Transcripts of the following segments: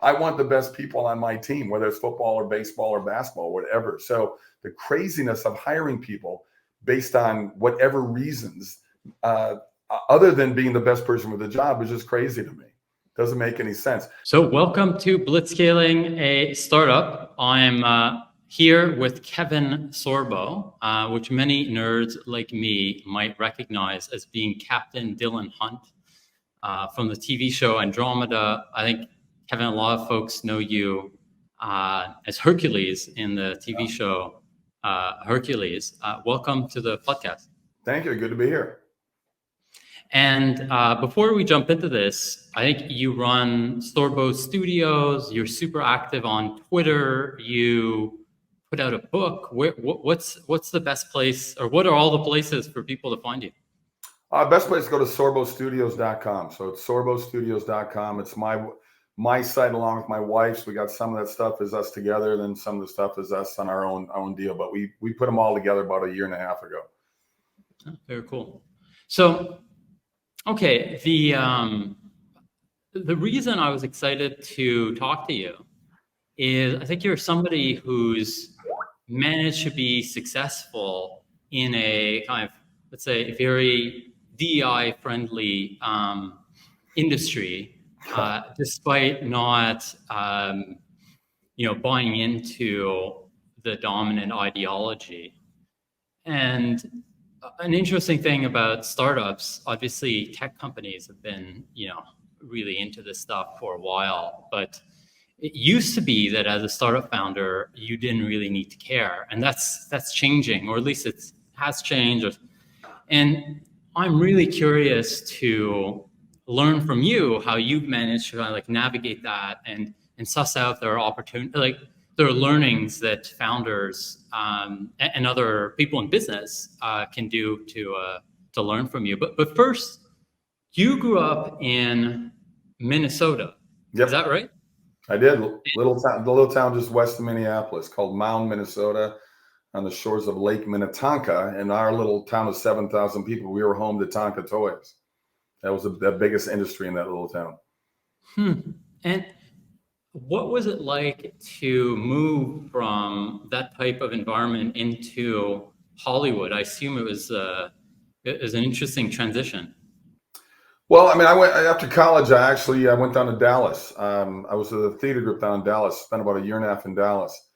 I want the best people on my team, whether it's football or baseball or basketball, whatever. So the craziness of hiring people based on whatever reasons, other than being the best person for the job, is just crazy to me. Doesn't make any sense. So welcome to Blitzscaling, a startup. I'm here with Kevin Sorbo, which many nerds like me might recognize as being Captain Dylan Hunt from the TV show Andromeda. I think, Kevin, a lot of folks know you as Hercules in the TV show Hercules. Welcome to the podcast. Thank you. Good to be here. And before we jump into this, I think you run Sorbo Studios. You're super active on Twitter. You put out a book. What's the best place, or what are all the places for people to find you? Best place to go to sorbostudios.com. So it's sorbostudios.com. It's my site along with my wife's. We got some of that stuff is us together, then some of the stuff is us on our own deal. But we put them all together about 1.5 years ago. Oh, very cool. So, okay, the reason I was excited to talk to you is I think you're somebody who's managed to be successful in a kind of, let's say, very DEI friendly industry, despite not, buying into the dominant ideology. And an interesting thing about startups, obviously tech companies have been, really into this stuff for a while, but it used to be that as a startup founder, you didn't really need to care. And that's changing, or at least it has changed. And I'm really curious to learn from you how you've managed to kind of like navigate that and suss out there are opportunities, like there are learnings that founders and other people in business can do to learn from you. But first, you grew up in Minnesota. Yep. Is that right? I did. The little town just west of Minneapolis called Mound, Minnesota, on the shores of Lake Minnetonka. And our little town of 7,000 people, we were home to Tonka Toys. That was the biggest industry in that little town. And what was it like to move from that type of environment into Hollywood? I assume it was an interesting transition. Well, I mean, I went after college. I went down to Dallas. I was at a theater group down in Dallas. Spent about 1.5 years in Dallas,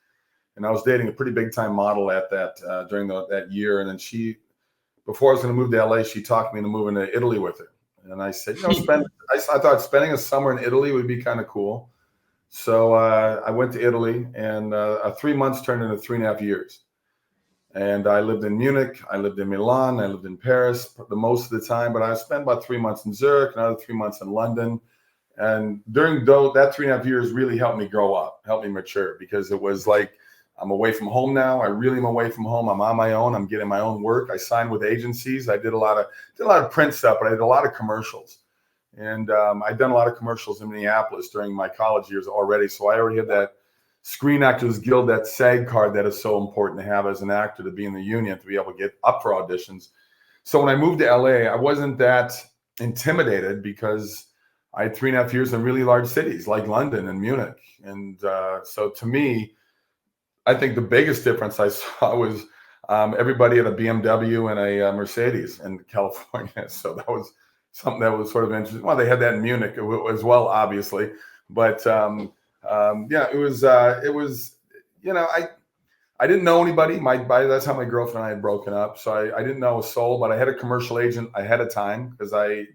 and I was dating a pretty big time model at that during that year. And then before I was going to move to LA, she talked me into moving to Italy with her. And I said, I thought spending a summer in Italy would be kind of cool. So I went to Italy, and 3 months turned into 3.5 years. And I lived in Munich, I lived in Milan, I lived in Paris the most of the time, but I spent about 3 months in Zurich, another 3 months in London. And during that 3.5 years really helped me grow up, helped me mature, because it was like, I'm away from home now. I really am away from home. I'm on my own. I'm getting my own work. I signed with agencies. I did a lot of print stuff, but I did a lot of commercials. And I'd done a lot of commercials in Minneapolis during my college years already. So I already had that Screen Actors Guild, that SAG card that is so important to have as an actor, to be in the union, to be able to get up for auditions. So when I moved to LA, I wasn't that intimidated, because I had 3.5 years in really large cities like London and Munich. And so to me, I think the biggest difference I saw was everybody had a BMW and a Mercedes in California. So that was something that was sort of interesting. Well, they had that in Munich as well, obviously. But it was, I didn't know anybody. By that time, my girlfriend and I had broken up. So I didn't know a soul, but I had a commercial agent ahead of time because I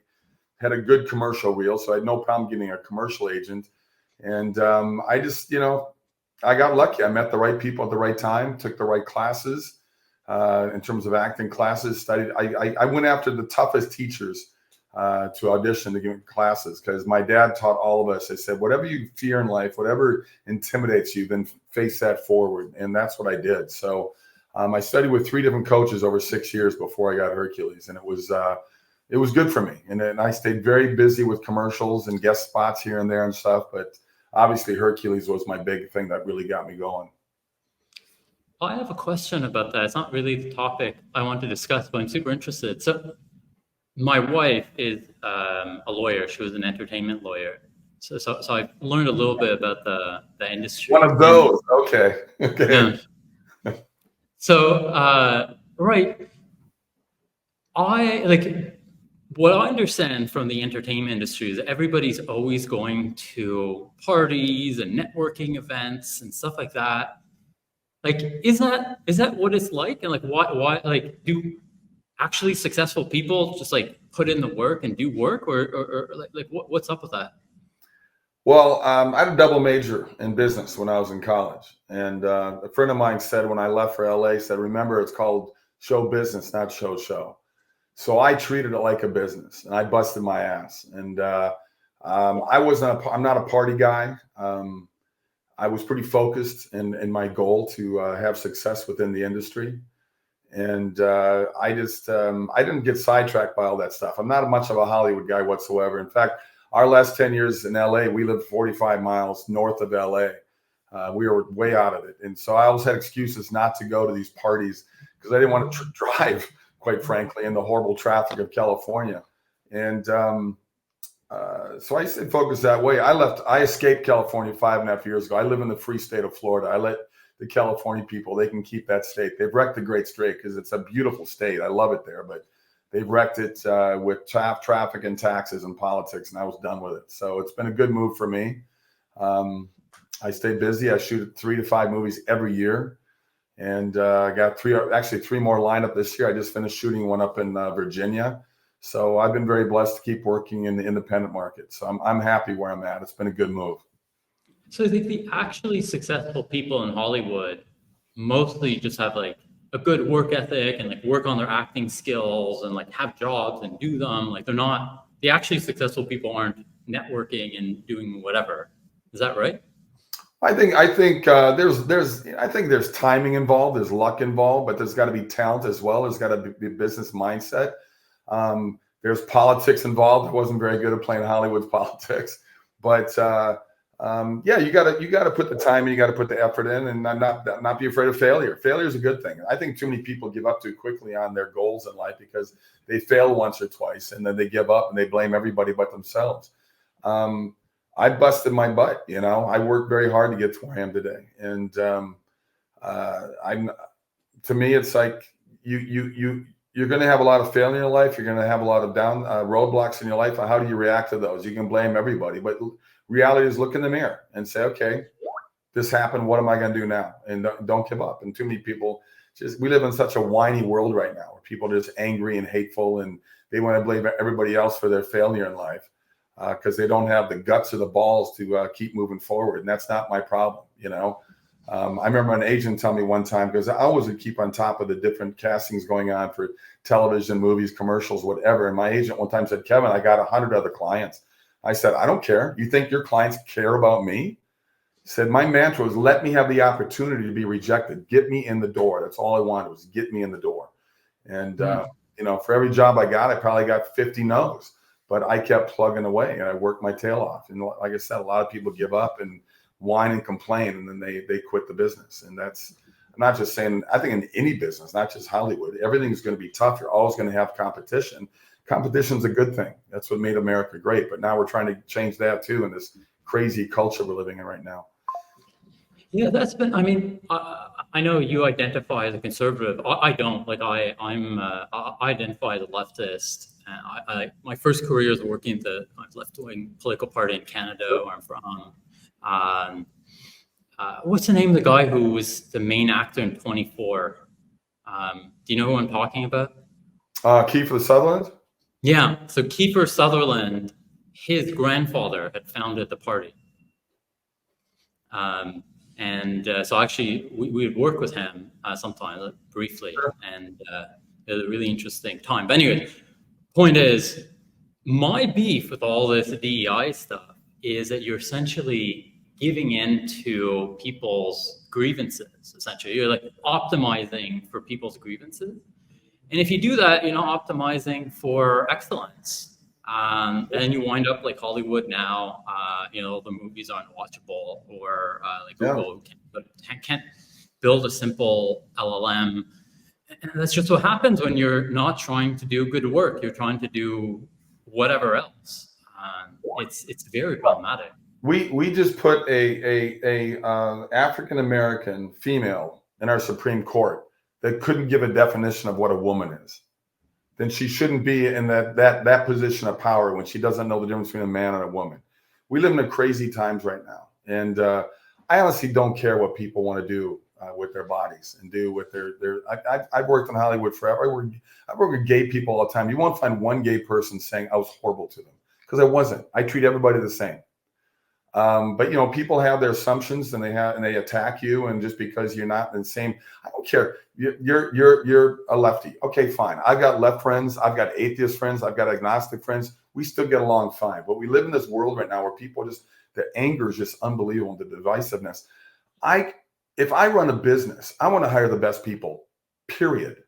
had a good commercial reel. So I had no problem getting a commercial agent. And I just, I got lucky. I met the right people at the right time, took the right classes in terms of acting classes, studied. I went after the toughest teachers to audition to give classes, because my dad taught all of us. I said, whatever you fear in life, whatever intimidates you, then face that forward. And that's what I did. So I studied with 3 different coaches over 6 years before I got Hercules. And it was good for me. And I stayed very busy with commercials and guest spots here and there and stuff. But obviously Hercules was my big thing that really got me going. I have a question about that. It's not really the topic I want to discuss, but I'm super interested. So my wife is a lawyer. She was an entertainment lawyer. So I've learned a little bit about the industry. One of those. Okay. Okay. Yeah. So right, I like what I understand from the entertainment industry is everybody's always going to parties and networking events and stuff like that. Like, is that what it's like? And like, why like do actually successful people just like put in the work and do work, or like what's up with that? Well, I had a double major in business when I was in college, and a friend of mine said when I left for LA, said, "Remember, it's called show business, not show." So I treated it like a business, and I busted my ass. And I'm not a party guy. I was pretty focused in my goal to have success within the industry. And I didn't get sidetracked by all that stuff. I'm not much of a Hollywood guy whatsoever. In fact, our last 10 years in LA, we lived 45 miles north of LA. We were way out of it. And so I always had excuses not to go to these parties because I didn't want to drive, quite frankly, in the horrible traffic of California. And so I stayed focused that way. I escaped California 5.5 years ago. I live in the free state of Florida. I let the California people, they can keep that state. They've wrecked the great state because it's a beautiful state. I love it there, but they've wrecked it with traffic and taxes and politics, and I was done with it. So it's been a good move for me. I stay busy. I shoot 3 to 5 movies every year, and I got three more lined up this year. I just finished shooting one up in Virginia. So I've been very blessed to keep working in the independent market. So I'm happy where I'm at. It's been a good move. So I think the actually successful people in Hollywood mostly just have like a good work ethic and like work on their acting skills and like have jobs and do them. Like the actually successful people aren't networking and doing whatever. Is that right? I think there's timing involved, there's luck involved, but there's got to be talent as well. There's got to be business mindset. There's politics involved. I wasn't very good at playing Hollywood's politics, but yeah, you gotta put the time and you gotta put the effort in, and not be afraid of failure. Failure is a good thing. I think too many people give up too quickly on their goals in life because they fail once or twice and then they give up and they blame everybody but themselves. I busted my butt. I worked very hard to get to where I am today, and to me, it's like you're going to have a lot of failure in your life. You're going to have a lot of roadblocks in your life. How do you react to those? You can blame everybody, but reality is look in the mirror and say, okay, this happened. What am I going to do now? And don't give up. And too many people we live in such a whiny world right now where people are just angry and hateful and they want to blame everybody else for their failure in life because they don't have the guts or the balls to keep moving forward. And that's not my problem. I remember an agent tell me one time, because I always would keep on top of the different castings going on for television, movies, commercials, whatever. And my agent one time said, Kevin, I got 100 other clients. I said, I don't care. You think your clients care about me? He said, my mantra was let me have the opportunity to be rejected. Get me in the door. That's all I wanted was get me in the door. And, for every job I got, I probably got 50 no's, but I kept plugging away and I worked my tail off. And like I said, a lot of people give up and whine and complain, and then they quit the business. And I'm not just saying, I think in any business, not just Hollywood, everything's going to be tough. You're always going to have competition. Competition's a good thing. That's what made America great. But now we're trying to change that too in this crazy culture we're living in right now. Yeah, I know you identify as a conservative. I don't. Like I identify as a leftist. And my first career is working at the left-wing political party in Canada, where I'm from. What's the name of the guy who was the main actor in 24? Do you know who I'm talking about? Kiefer Sutherland? Yeah. So Kiefer Sutherland, his grandfather had founded the party. So actually we would work with him sometimes briefly, sure. And it was a really interesting time. But anyway, point is, my beef with all this DEI stuff is that you're essentially giving in to people's grievances. Essentially, you're like optimizing for people's grievances, and if you do that, you're not optimizing for excellence. And you wind up like Hollywood now. The movies aren't watchable, or Google can't build a simple LLM. And that's just what happens when you're not trying to do good work. You're trying to do whatever else. It's very problematic. We just put a African American female in our Supreme Court that couldn't give a definition of what a woman is. Then she shouldn't be in that position of power when she doesn't know the difference between a man and a woman. We live in crazy times right now, and I honestly don't care what people want to do with their bodies and do with their. I've worked in Hollywood forever. I work with gay people all the time. You won't find one gay person saying I was horrible to them, because I wasn't. I treat everybody the same. But people have their assumptions, and they attack you, and just because you're not the same, I don't care. You're a lefty. Okay, fine. I've got left friends. I've got atheist friends. I've got agnostic friends. We still get along fine. But we live in this world right now where people the anger is just unbelievable, the divisiveness. If I run a business, I want to hire the best people, period.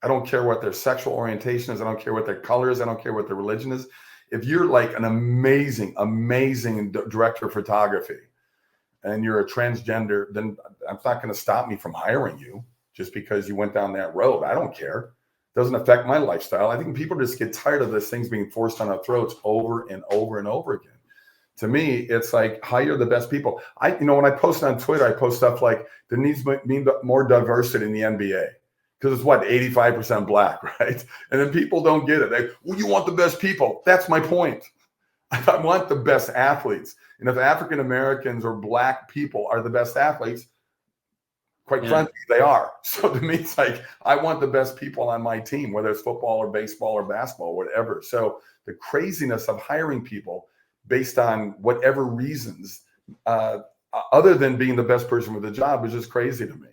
I don't care what their sexual orientation is. I don't care what their color is. I don't care what their religion is. If you're like an amazing director of photography and you're a transgender, then it's not going to stop me from hiring you just because you went down that road. I don't care. It doesn't affect my lifestyle. I think people just get tired of this things being forced on our throats over and over and over again. To me, it's like hire the best people. When I post on Twitter, I post stuff like there needs to be more diversity in the NBA. Because it's 85% black, right? And then people don't get it. You want the best people. That's my point. I want the best athletes. And if African Americans or black people are the best athletes, quite frankly, they are. So to me, it's like, I want the best people on my team, whether it's football or baseball or basketball, whatever. So the craziness of hiring people based on whatever reasons, other than being the best person for the job, is just crazy to me.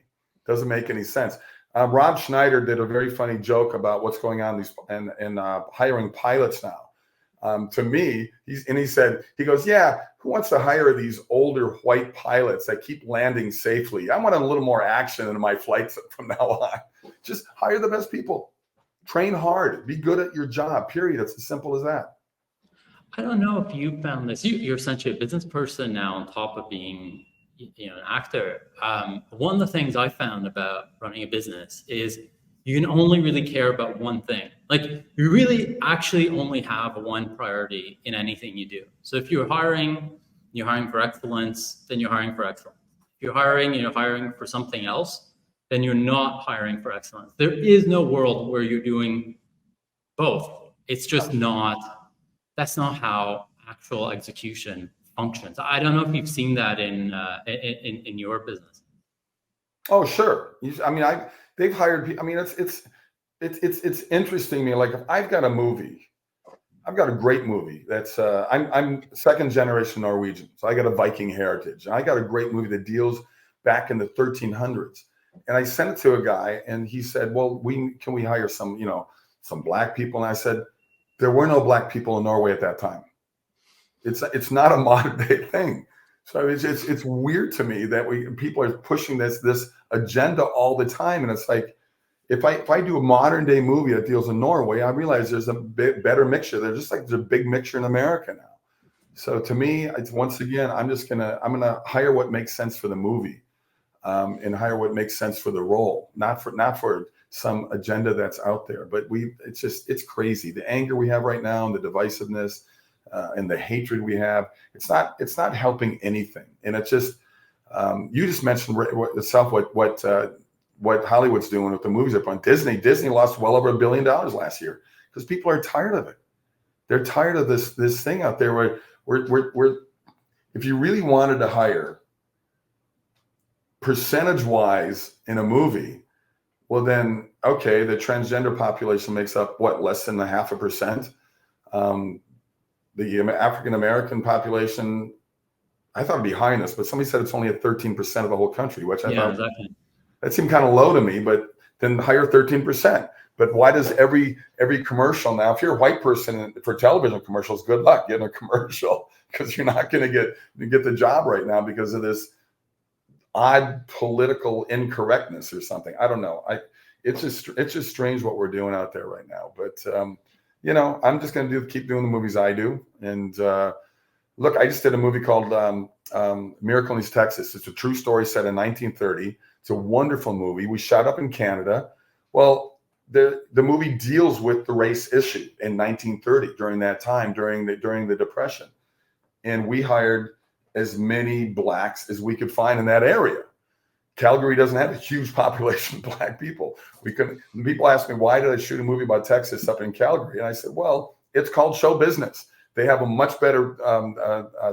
Doesn't make any sense. Rob Schneider did a very funny joke about what's going on in hiring pilots now. To me, he said, yeah, who wants to hire these older white pilots that keep landing safely? I want a little more action in my flights from now on. Just hire the best people. Train hard. Be good at your job, period. It's as simple as that. I don't know if you found this. You're essentially a business person now on top of being an actor. One of the things I found about running a business is you can only really care about one thing. Like, you really actually only have one priority in anything you do. So if you're hiring for excellence, then you're hiring for excellence. If you're hiring for something else, then you're not hiring for excellence. There is no world where you're doing both. It's just that's not how actual execution functions. I don't know if you've seen that in your business. Oh, sure. They've hired people. It's interesting to me. Like, if I've got a movie, I've got a great movie that's I'm second generation Norwegian, so I got a Viking heritage. And I got a great movie that deals back in the 1300s, and I sent it to a guy, and he said, "Well, can we hire some black people?" And I said, there were no black people in Norway at that time. It's not a modern day thing. So it's weird to me that people are pushing this agenda all the time, and it's like, if I do a modern day movie that deals in Norway, I realize there's a better mixture. There's just like there's a big mixture in America now. So to me, it's, once again, I'm gonna hire what makes sense for the movie, and hire what makes sense for the role, not for some agenda that's out there. But it's crazy. The anger we have right now and the divisiveness. And the hatred we have, it's not helping anything. And it's just, you just mentioned yourself what Hollywood's doing with the movies up on Disney. Disney lost well over $1 billion last year because people are tired of it. They're tired of this thing out there where if you really wanted to hire percentage wise in a movie, well then, okay, the transgender population makes up less than 0.5%. The African American population, I thought it'd be higher than this, but somebody said it's only at 13% of the whole country, which I thought exactly. That seemed kind of low to me. But then hire 13%. But why does every commercial now? If you're a white person for television commercials, good luck getting a commercial, because you're not going to get the job right now because of this odd political incorrectness or something. I don't know. It's just strange what we're doing out there right now. But I'm just going to keep doing the movies I do. And look, I just did a movie called Miracle in East Texas. It's a true story set in 1930. It's a wonderful movie. We shot up in Canada. Well, the movie deals with the race issue in 1930 during that time, during the Depression. And we hired as many blacks as we could find in that area. Calgary doesn't have a huge population of black people. People ask me, why did I shoot a movie about Texas up in Calgary? And I said, well, it's called show business. They have a much better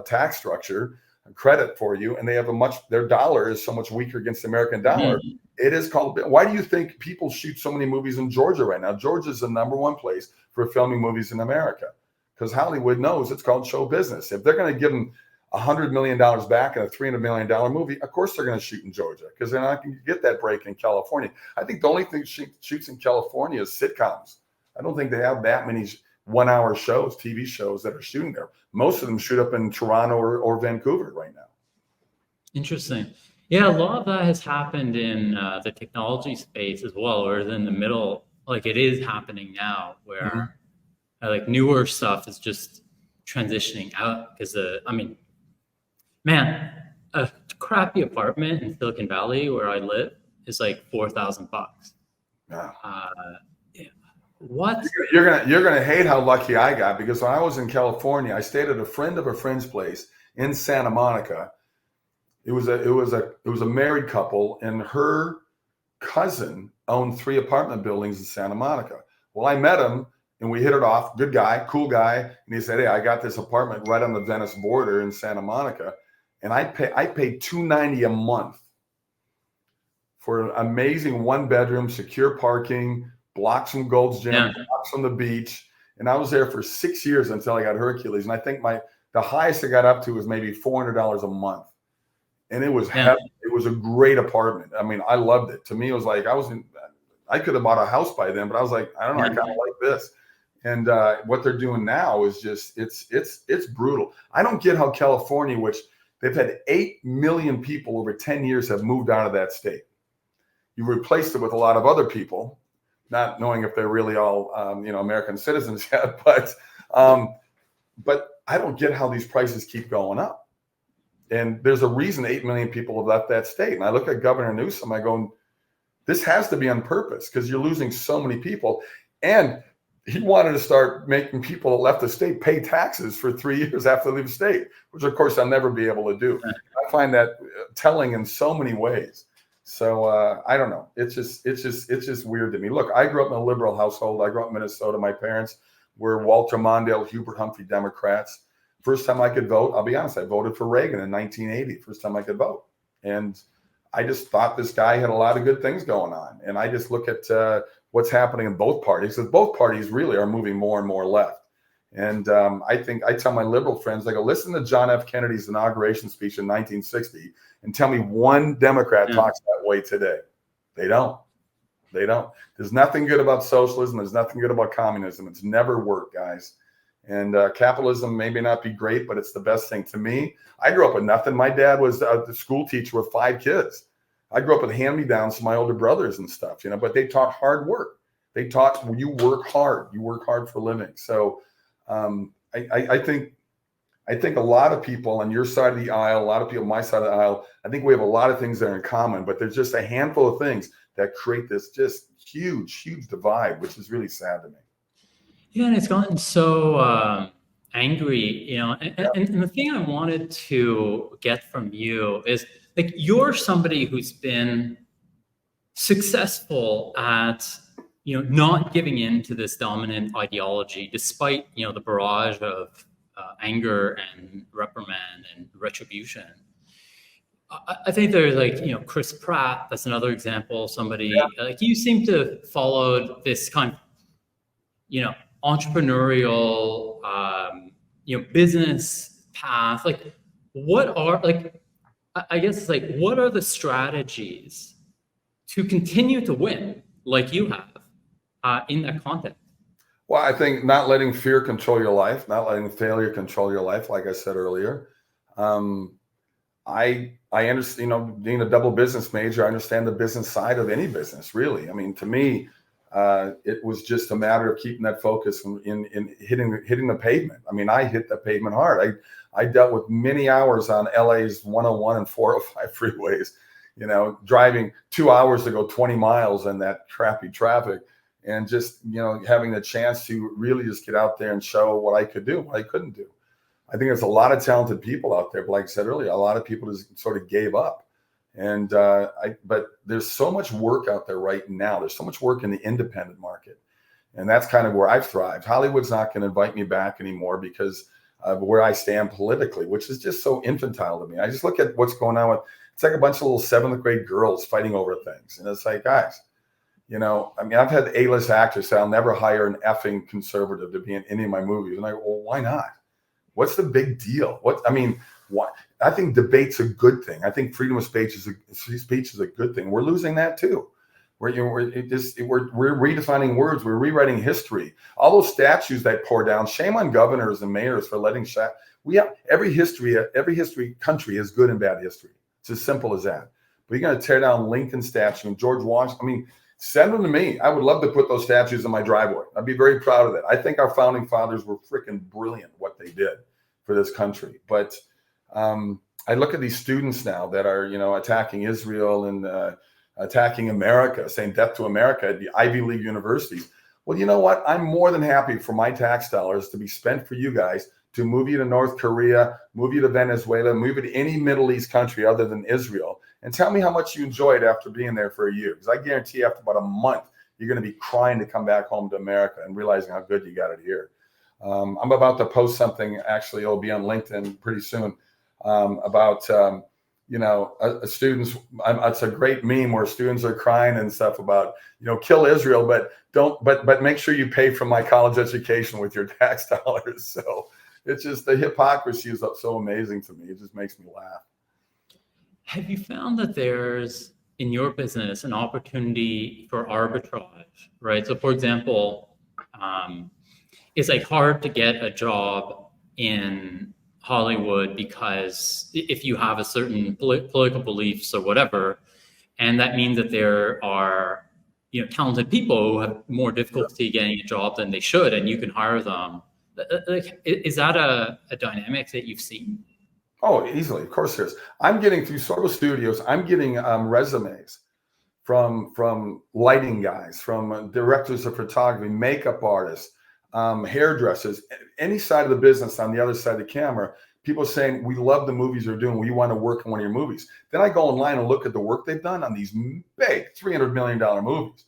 tax structure, credit for you, and they have their dollar is so much weaker against the American dollar. Mm-hmm. It is called, why do you think people shoot so many movies in Georgia right now? Georgia is the #1 place for filming movies in America, because Hollywood knows it's called show business. If they're going to give them $100 million back in a $300 million movie, of course they're going to shoot in Georgia, because they're not going to get that break in California. I think the only thing shoots in California is sitcoms. I don't think they have that many 1-hour shows, TV shows that are shooting there. Most of them shoot up in Toronto or Vancouver right now. Interesting. Yeah, a lot of that has happened in the technology space as well, or in the middle, like it is happening now, where like newer stuff is just transitioning out, because man, a crappy apartment in Silicon Valley where I live is like $4,000. Yeah. What? You're gonna hate how lucky I got, because when I was in California, I stayed at a friend of a friend's place in Santa Monica. It was a married couple, and her cousin owned 3 apartment buildings in Santa Monica. Well, I met him and we hit it off. Good guy, cool guy. And he said, hey, I got this apartment right on the Venice border in Santa Monica, and I paid $290 a month for an amazing 1-bedroom, secure parking, blocks from Gold's Gym, blocks from the beach. And I was there for 6 years until I got Hercules. And I think the highest I got up to was maybe $400 a month. And it was heavy. It was a great apartment. I mean, I loved it. To me, it was like I could have bought a house by then, but I was like, I don't know, I kind of like this. And what they're doing now is just it's brutal. I don't get how California, which they've had 8 million people over 10 years, have moved out of that state. You replaced it with a lot of other people, not knowing if they're really all American citizens yet. But I don't get how these prices keep going up. And there's a reason 8 million people have left that state. And I look at Governor Newsom, I go, this has to be on purpose, because you're losing so many people. And he wanted to start making people that left the state pay taxes for 3 years after they leave the state, which of course I'll never be able to do. I find that telling in so many ways. So I don't know. It's just weird to me. Look, I grew up in a liberal household. I grew up in Minnesota. My parents were Walter Mondale, Hubert Humphrey Democrats. First time I could vote, I'll be honest, I voted for Reagan in 1980. First time I could vote. And I just thought this guy had a lot of good things going on. And I just look at what's happening in both parties, because both parties really are moving more and more left. And I tell my liberal friends, I go, listen to John F. Kennedy's inauguration speech in 1960 and tell me one Democrat talks that way today. They don't. There's nothing good about socialism. There's nothing good about communism. It's never worked, guys. And capitalism may not be great, but it's the best thing. To me, I grew up with nothing. My dad was the school teacher with 5 kids. I grew up with hand-me-downs from my older brothers and stuff, but they taught hard work. They taught you work hard. You work hard for a living. So I think a lot of people on your side of the aisle, a lot of people on my side of the aisle, I think we have a lot of things that are in common, but there's just a handful of things that create this just huge divide, which is really sad to me. Yeah, and it's gotten so angry, and the thing I wanted to get from you is, like, you're somebody who's been successful at, not giving in to this dominant ideology, despite, the barrage of anger and reprimand and retribution. I think there's Chris Pratt, that's another example, somebody like you seem to follow this kind of, entrepreneurial, business path. Like, what are what are the strategies to continue to win like you have in that context? Well, I think not letting fear control your life, not letting failure control your life. Like I said earlier, I understand, being a double business major, I understand the business side of any business, really. I mean, to me, it was just a matter of keeping that focus in hitting the pavement. I mean, I hit the pavement hard. I dealt with many hours on LA's 101 and 405 freeways, driving 2 hours to go 20 miles in that crappy traffic. and just, having the chance to really just get out there and show what I could do, what I couldn't do. I think there's a lot of talented people out there, but like I said earlier, a lot of people just sort of gave up. And but there's so much work out there right now. There's so much work in the independent market. And that's kind of where I've thrived. Hollywood's not going to invite me back anymore because of where I stand politically, which is just so infantile to me. I just look at what's going on it's like a bunch of little 7th grade girls fighting over things. And it's like, guys, I've had A-list actors say I'll never hire an effing conservative to be in any of my movies. And I go, well, why not? What's the big deal? Why? I think debate's a good thing. I think freedom of speech is a good thing. We're losing that too. We're redefining words. We're rewriting history. All those statues that pour down. Shame on governors and mayors for letting every country has good and bad history. It's as simple as that. But you're going to tear down Lincoln statue and George Washington. Send them to me. I would love to put those statues in my driveway. I'd be very proud of that. I think our founding fathers were freaking brilliant what they did for this country. But I look at these students now that are, attacking Israel and attacking America, saying death to America at the Ivy League universities. Well, you know what? I'm more than happy for my tax dollars to be spent for you guys to move you to North Korea, move you to Venezuela, move you to any Middle East country other than Israel, and tell me how much you enjoyed after being there for a year. Because I guarantee after about a month, you're going to be crying to come back home to America and realizing how good you got it here. I'm about to post something, actually, it'll be on LinkedIn pretty soon, about, students. It's a great meme where students are crying and stuff about, kill Israel, but make sure you pay for my college education with your tax dollars. So it's just the hypocrisy is so amazing to me. It just makes me laugh. Have you found that there's, in your business, an opportunity for arbitrage, right? So for example, it's like hard to get a job in Hollywood because if you have a certain political beliefs or whatever, and that means that there are, talented people who have more difficulty getting a job than they should, and you can hire them. Like, is that a dynamic that you've seen? Oh, easily. Of course there is. I'm getting through Sorbo Studios. I'm getting resumes from lighting guys, from directors of photography, makeup artists, hairdressers, any side of the business on the other side of the camera. People saying, we love the movies you're doing. We want to work in one of your movies. Then I go online and look at the work they've done on these big $300 million movies.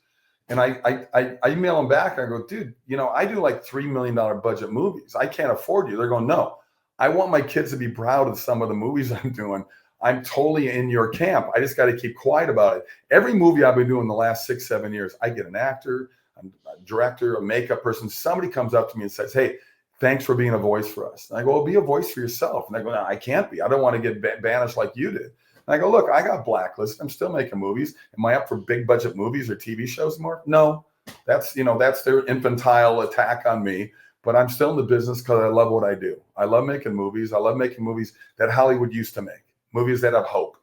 And I email them back and I go, dude, I do like $3 million budget movies. I can't afford you. They're going, no, I want my kids to be proud of some of the movies I'm doing. I'm totally in your camp. I just got to keep quiet about it. Every movie I've been doing the last 6-7 years, I get an actor, a director, a makeup person. Somebody comes up to me and says, hey, thanks for being a voice for us. And I go, well, be a voice for yourself. And I go, no, I can't be. I don't want to get banished like you did. And I go, look, I got blacklisted. I'm still making movies. Am I up for big budget movies or TV shows more? No, that's their infantile attack on me. But I'm still in the business because I love what I do. I love making movies. I love making movies that Hollywood used to make. Movies that have hope.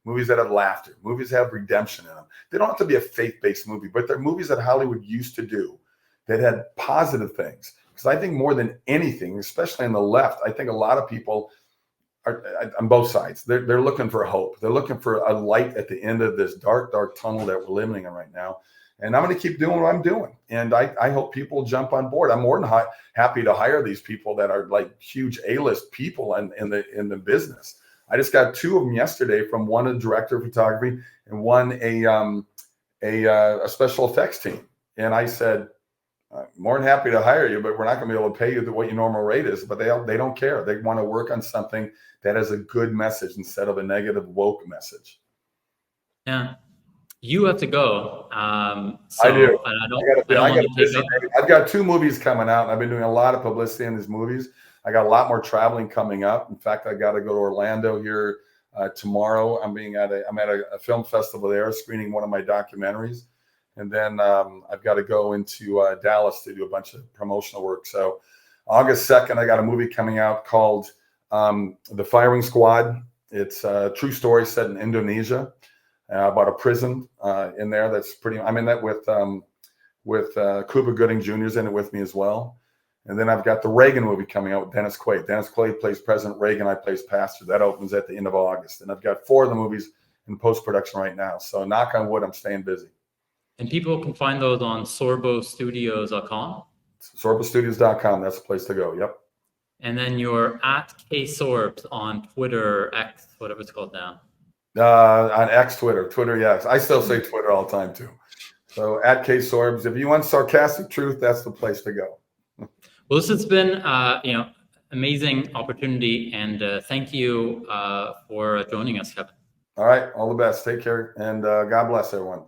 Movies that have laughter. Movies that have redemption in them. They don't have to be a faith-based movie, but they're movies that Hollywood used to do that had positive things. Because I think more than anything, especially on the left, I think a lot of people are on both sides. They're looking for hope. They're looking for a light at the end of this dark, dark tunnel that we're living in right now. And I'm going to keep doing what I'm doing. And I hope people jump on board. I'm more than happy to hire these people that are like huge A-list people in the business. I just got 2 of them yesterday, from one a director of photography and one a special effects team. And I said, more than happy to hire you, but we're not going to be able to pay you what your normal rate is. But they don't care. They want to work on something that has a good message instead of a negative woke message. Yeah. You have to go. I do. I've got 2 movies coming out, and I've been doing a lot of publicity in these movies. I got a lot more traveling coming up. In fact, I got to go to Orlando here tomorrow. I'm at a film festival there, screening one of my documentaries, and then I've got to go into Dallas to do a bunch of promotional work. So August 2nd, I got a movie coming out called The Firing Squad. It's a true story set in Indonesia. About a prison in there. That's pretty. I'm in that with Cuba Gooding Jr.'s in it with me as well. And then I've got the Reagan movie coming out with Dennis Quaid. Dennis Quaid plays President Reagan. I plays Pastor. That opens at the end of August. And I've got 4 of the movies in post-production right now. So knock on wood, I'm staying busy. And people can find those on sorbostudios.com. Sorbostudios.com. That's the place to go. Yep. And then you're at ksorbs on Twitter, X, whatever it's called now. On X, Twitter, yes. I still say Twitter all the time too. So at ksorbs. If you want sarcastic truth, that's the place to go. Well, this has been, amazing opportunity, and thank you for joining us, Kevin. All right, all the best. Take care, and God bless everyone.